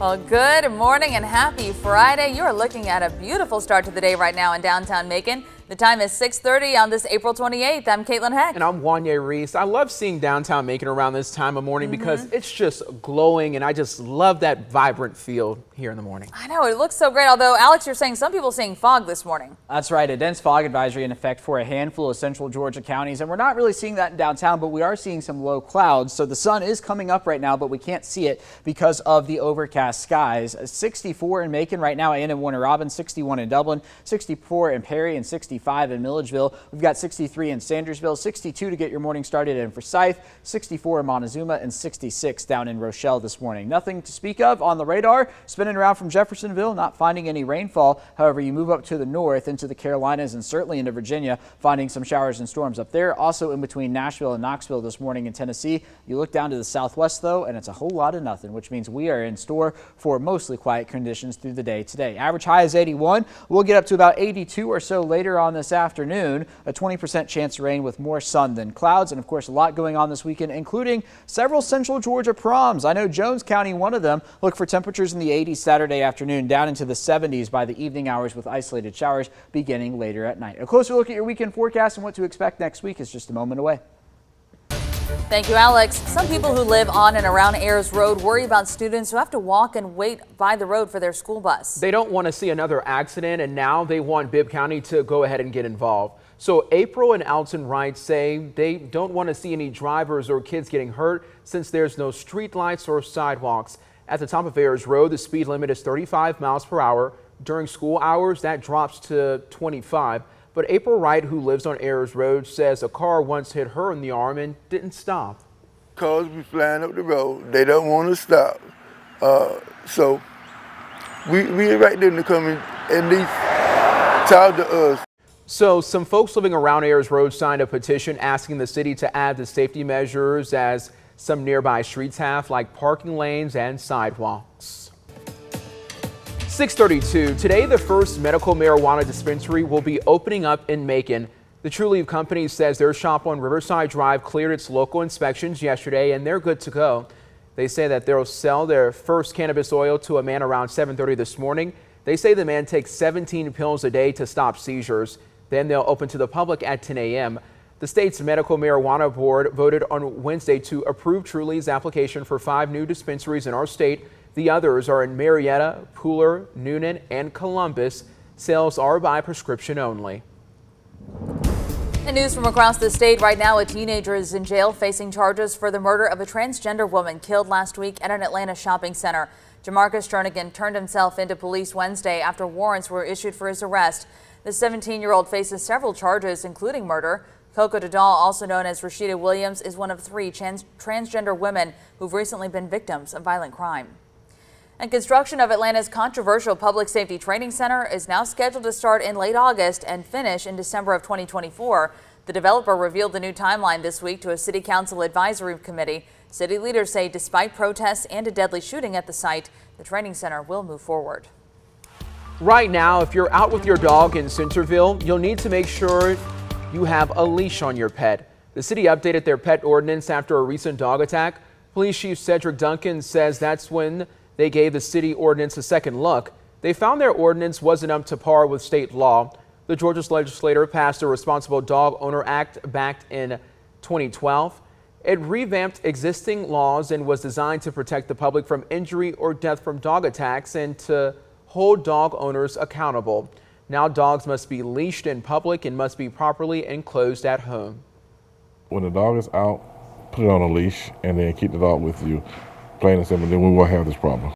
Well, good morning and happy Friday. You are looking at a beautiful start to the day right now in downtown Macon. The time is 6:30 on this April 28th. I'm Caitlin Heck. And I'm Wanye Reese. I love seeing downtown Macon around this time of morning because it's just glowing, and I just love that vibrant feel here in the morning. I know, it looks so great. Although, Alex, you're saying some people seeing fog this morning. That's right. A dense fog advisory in effect for a handful of central Georgia counties. And we're not really seeing that in downtown, but we are seeing some low clouds. So the sun is coming up right now, but we can't see it because of the overcast skies. 64 in Macon right now and in Warner Robins, 61 in Dublin, 64 in Perry, and 65 in Milledgeville. We've got 63 in Sandersville, 62 to get your morning started in Forsyth, 64 in Montezuma, and 66 down in Rochelle this morning. Nothing to speak of on the radar. Spinning around from Jeffersonville, not finding any rainfall. However, you move up to the north into the Carolinas and certainly into Virginia, finding some showers and storms up there. Also in between Nashville and Knoxville this morning in Tennessee. You look down to the southwest though, and it's a whole lot of nothing, which means we are in store for mostly quiet conditions through the day today. Average high is 81. We'll get up to about 82 or so later on this afternoon. A 20% chance of rain with more sun than clouds. And of course, a lot going on this weekend, including several central Georgia proms. I know Jones County, one of them. Look for temperatures in the 80s Saturday afternoon, down into the 70s by the evening hours with isolated showers beginning later at night. A closer look at your weekend forecast and what to expect next week is just a moment away. Thank you, Alex. Some people who live on and around Ayers Road worry about students who have to walk and wait by the road for their school bus. They don't want to see another accident, and now they want Bibb County to go ahead and get involved. So April and Alton Wright say they don't want to see any drivers or kids getting hurt since there's no street lights or sidewalks. At the top of Ayers Road, the speed limit is 35 miles per hour. During school hours, that drops to 25. But April Wright, who lives on Ayers Road, says a car once hit her in the arm and didn't stop. Cars be flying up the road. They don't want to stop. So we invite them to come and at least talk to us. So some folks living around Ayers Road signed a petition asking the city to add the safety measures as some nearby streets have, like parking lanes and sidewalks. 6:32. Today, the first medical marijuana dispensary will be opening up in Macon. The Trulieve company says their shop on Riverside Drive cleared its local inspections yesterday, and they're good to go. They say that they'll sell their first cannabis oil to a man around 7:30 this morning. They say the man takes 17 pills a day to stop seizures. Then they'll open to the public at 10 a.m. The state's medical marijuana board voted on Wednesday to approve Trulieve's application for 5 new dispensaries in our state. The others are in Marietta, Pooler, Noonan, and Columbus. Sales are by prescription only. And news from across the state right now, a teenager is in jail facing charges for the murder of a transgender woman killed last week at an Atlanta shopping center. Jamarcus Jernigan turned himself into police Wednesday after warrants were issued for his arrest. The 17-year-old faces several charges, including murder. Coco Dadal, also known as Rashida Williams, is one of 3 transgender women who've recently been victims of violent crime. And construction of Atlanta's controversial public safety training center is now scheduled to start in late August and finish in December of 2024. The developer revealed the new timeline this week to a city council advisory committee. City leaders say despite protests and a deadly shooting at the site, the training center will move forward. Right now, if you're out with your dog in Centerville, you'll need to make sure you have a leash on your pet. The city updated their pet ordinance after a recent dog attack. Police Chief Cedric Duncan says that's when they gave the city ordinance a second look. They found their ordinance wasn't up to par with state law. The Georgia's legislature passed a Responsible Dog Owner Act back in 2012. It revamped existing laws and was designed to protect the public from injury or death from dog attacks and to hold dog owners accountable. Now dogs must be leashed in public and must be properly enclosed at home. When the dog is out, put it on a leash and then keep the dog with you. Plain and simple, then we won't have this problem.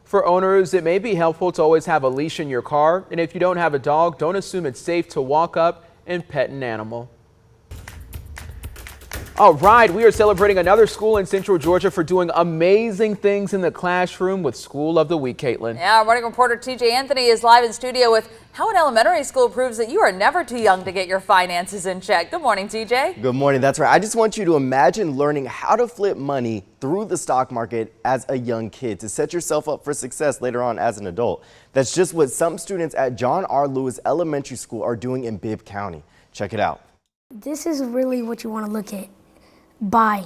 For owners, it may be helpful to always have a leash in your car. And if you don't have a dog, don't assume it's safe to walk up and pet an animal. All right, we are celebrating another school in Central Georgia for doing amazing things in the classroom with School of the Week, Caitlin. Yeah, our morning reporter TJ Anthony is live in studio with how an elementary school proves that you are never too young to get your finances in check. Good morning, TJ. Good morning. That's right. I just want you to imagine learning how to flip money through the stock market as a young kid to set yourself up for success later on as an adult. That's just what some students at John R. Lewis Elementary School are doing in Bibb County. Check it out. This is really what you want to look at. Buy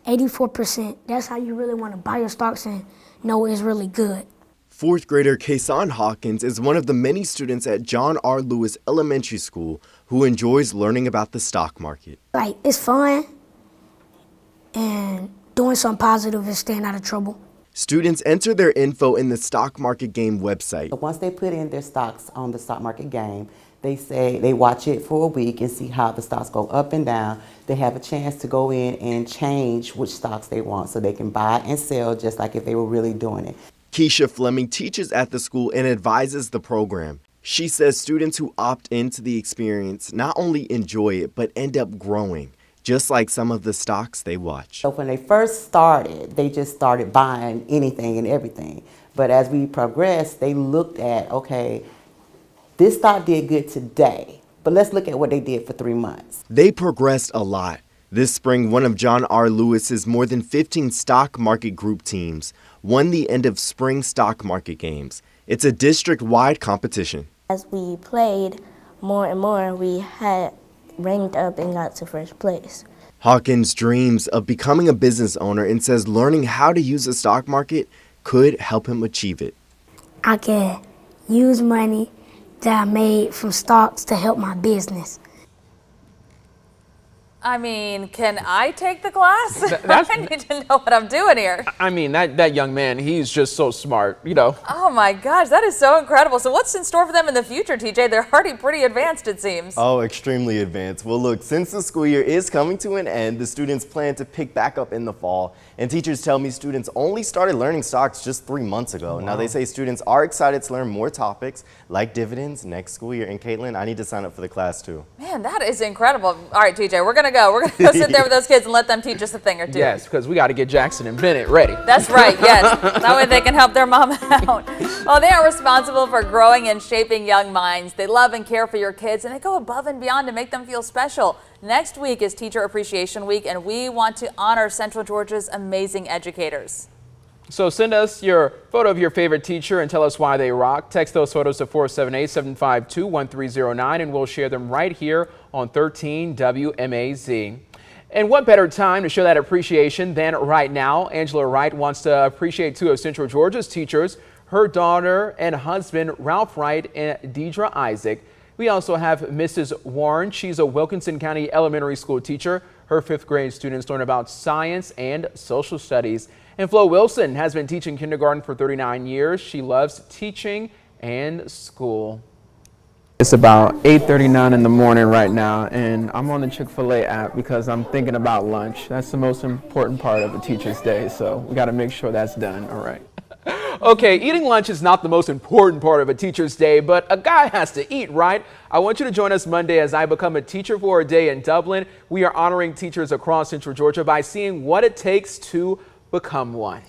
84%. That's how you really want to buy your stocks in. know it's really good. Fourth grader Kason Hawkins is one of the many students at John R. Lewis Elementary School who enjoys learning about the stock market. Like, it's fun and doing something positive and staying out of trouble. Students enter their info in the stock market game website. Once they put in their stocks on the stock market game, they watch it for a week and see how the stocks go up and down. They have a chance to go in and change which stocks they want so they can buy and sell just like if they were really doing it. Keisha Fleming teaches at the school and advises the program. She says students who opt into the experience not only enjoy it, but end up growing, just like some of the stocks they watch. So when they first started, they just started buying anything and everything. But as we progressed, they looked at, okay, this stock did good today, but let's look at what they did for 3 months. They progressed a lot. This spring, one of John R. Lewis's more than 15 stock market group teams won the end of spring stock market games. It's a district-wide competition. As we played more and more, we had ranked up and got to first place. Hawkins dreams of becoming a business owner and says learning how to use the stock market could help him achieve it. I can use money that I made from stocks to help my business. I mean, can I take the class? I need to know what I'm doing here. I mean, that young man, he's just so smart, you know. Oh my gosh, that is so incredible. So what's in store for them in the future, TJ? They're already pretty advanced, it seems. Oh, extremely advanced. Well, look, since the school year is coming to an end, the students plan to pick back up in the fall. And teachers tell me students only started learning stocks just 3 months ago. Wow. Now, they say students are excited to learn more topics like dividends next school year. And Caitlin, I need to sign up for the class too. Man, that is incredible. All right, TJ, we're gonna go. We're gonna go sit there with those kids and let them teach us a thing or two. Yes, because we got to get Jackson and Bennett ready. That's right, yes. That way they can help their mom out. Well, they are responsible for growing and shaping young minds. They love and care for your kids, and they go above and beyond to make them feel special. Next week is Teacher Appreciation Week, and we want to honor Central Georgia's amazing educators. So send us your photo of your favorite teacher and tell us why they rock. Text those photos to 478-752-1309, and we'll share them right here on 13 WMAZ. And what better time to show that appreciation than right now? Angela Wright wants to appreciate two of Central Georgia's teachers, her daughter and husband, Ralph Wright and Deidre Isaac. We also have Mrs. Warren. She's a Wilkinson County Elementary School teacher. Her 5th grade students learn about science and social studies. And Flo Wilson has been teaching kindergarten for 39 years. She loves teaching and school. It's about 8:39 in the morning right now, and I'm on the Chick-fil-A app because I'm thinking about lunch. That's the most important part of a teacher's day, so we got to make sure that's done. All right. Okay, eating lunch is not the most important part of a teacher's day, but a guy has to eat, right? I want you to join us Monday as I become a teacher for a day in Dublin. We are honoring teachers across Central Georgia by seeing what it takes to become one.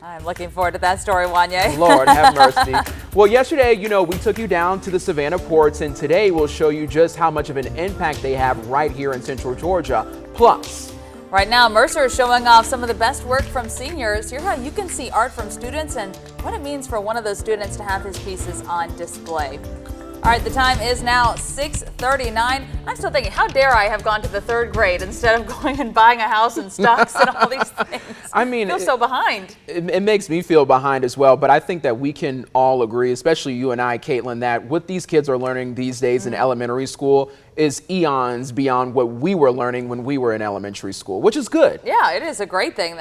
I'm looking forward to that story, Wanye. Lord have mercy. Well, yesterday, we took you down to the Savannah ports, and today we'll show you just how much of an impact they have right here in Central Georgia. Plus, right now, Mercer is showing off some of the best work from seniors. Here's how you can see art from students and what it means for one of those students to have his pieces on display. All right, the time is now 6:39. I'm still thinking, how dare I have gone to the 3rd grade instead of going and buying a house and stocks and all these things? I mean, I feel so behind. It makes me feel behind as well, but I think that we can all agree, especially you and I, Caitlin, that what these kids are learning these days in elementary school is eons beyond what we were learning when we were in elementary school, which is good. Yeah, it is a great thing.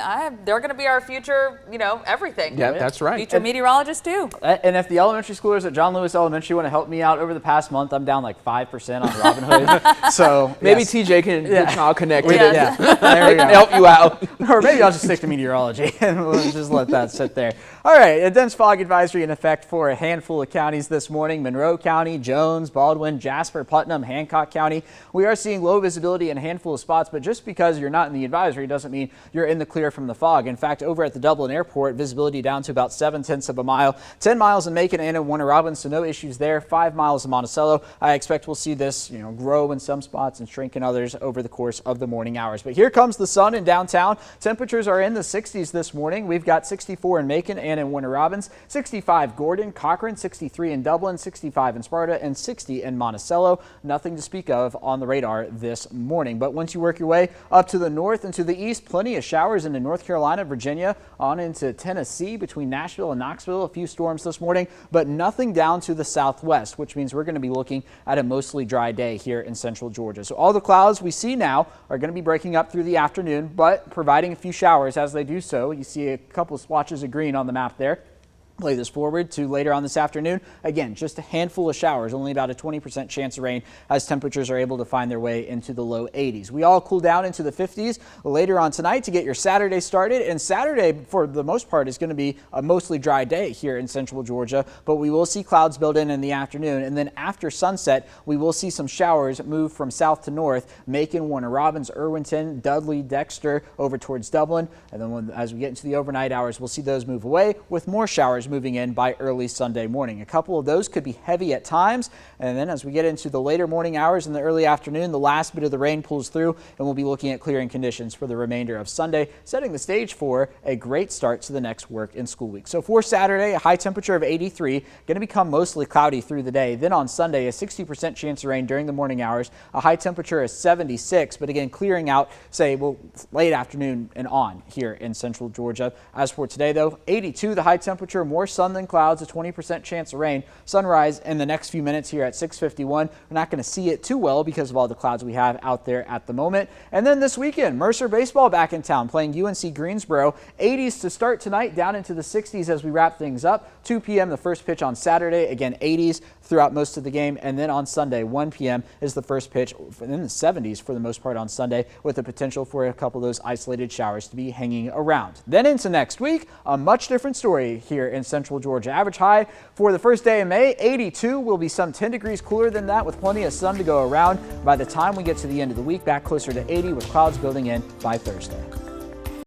They're going to be our future, everything. Yeah, that's right. Future meteorologists too. And if the elementary schoolers at John Lewis Elementary want to help me out over the past month, I'm down like 5% on Robinhood. So maybe yes. TJ can get y'all connected. Yeah, there we go. Help you out. Or maybe I'll just stick to meteorology and we'll just let that sit there. All right, a dense fog advisory in effect for a handful of counties this morning: Monroe County, Jones, Baldwin, Jasper, Putnam, Hancock County. We are seeing low visibility in a handful of spots, but just because you're not in the advisory doesn't mean you're in the clear from the fog. In fact, over at the Dublin Airport, visibility down to about 0.7 miles. 10 miles in Macon and in Warner Robins, so no issues there. 5 miles of Monticello. I expect we'll see this, grow in some spots and shrink in others over the course of the morning hours. But here comes the sun in downtown. Temperatures are in the 60s this morning. We've got 64 in Macon and in Warner Robins, 65 Gordon, Cochran, 63 in Dublin, 65 in Sparta, and 60 in Monticello. Nothing to speak of on the radar this morning. But once you work your way up to the north and to the east, plenty of showers into North Carolina, Virginia, on into Tennessee between Nashville and Knoxville. A few storms this morning, but nothing down to the southwest, which means we're going to be looking at a mostly dry day here in central Georgia. So all the clouds we see now are going to be breaking up through the afternoon, but providing a few showers as they do so. You see a couple of swatches of green on the map there. Play this forward to later on this afternoon. Again, just a handful of showers, only about a 20% chance of rain as temperatures are able to find their way into the low 80s. We all cool down into the 50s later on tonight to get your Saturday started. And Saturday, for the most part, is going to be a mostly dry day here in central Georgia, but we will see clouds build in the afternoon. And then after sunset, we will see some showers move from south to north, Macon, Warner Robins, Irwinton, Dudley, Dexter, over towards Dublin. And then as we get into the overnight hours, we'll see those move away with more showers moving in by early Sunday morning. A couple of those could be heavy at times, and then as we get into the later morning hours and the early afternoon, the last bit of the rain pulls through, and we'll be looking at clearing conditions for the remainder of Sunday, setting the stage for a great start to the next work and school week. So for Saturday, a high temperature of 83, going to become mostly cloudy through the day. Then on Sunday, a 60% chance of rain during the morning hours, a high temperature of 76, but again clearing out, late afternoon and on here in central Georgia. As for today, though, 82, the high temperature, more sun than clouds, a 20% chance of rain. Sunrise in the next few minutes here at 6:51. We're not going to see it too well because of all the clouds we have out there at the moment. And then this weekend, Mercer baseball back in town playing UNC Greensboro. 80s to start tonight, down into the 60s as we wrap things up. 2 p.m. the first pitch on Saturday. Again, 80s throughout most of the game. And then on Sunday, 1 p.m. is the first pitch in the 70s for the most part on Sunday, with the potential for a couple of those isolated showers to be hanging around. Then into next week, a much different story here in central Georgia. Average high for the first day of May, 82, will be some 10 degrees cooler than that with plenty of sun to go around. By the time we get to the end of the week, back closer to 80 with clouds building in by Thursday.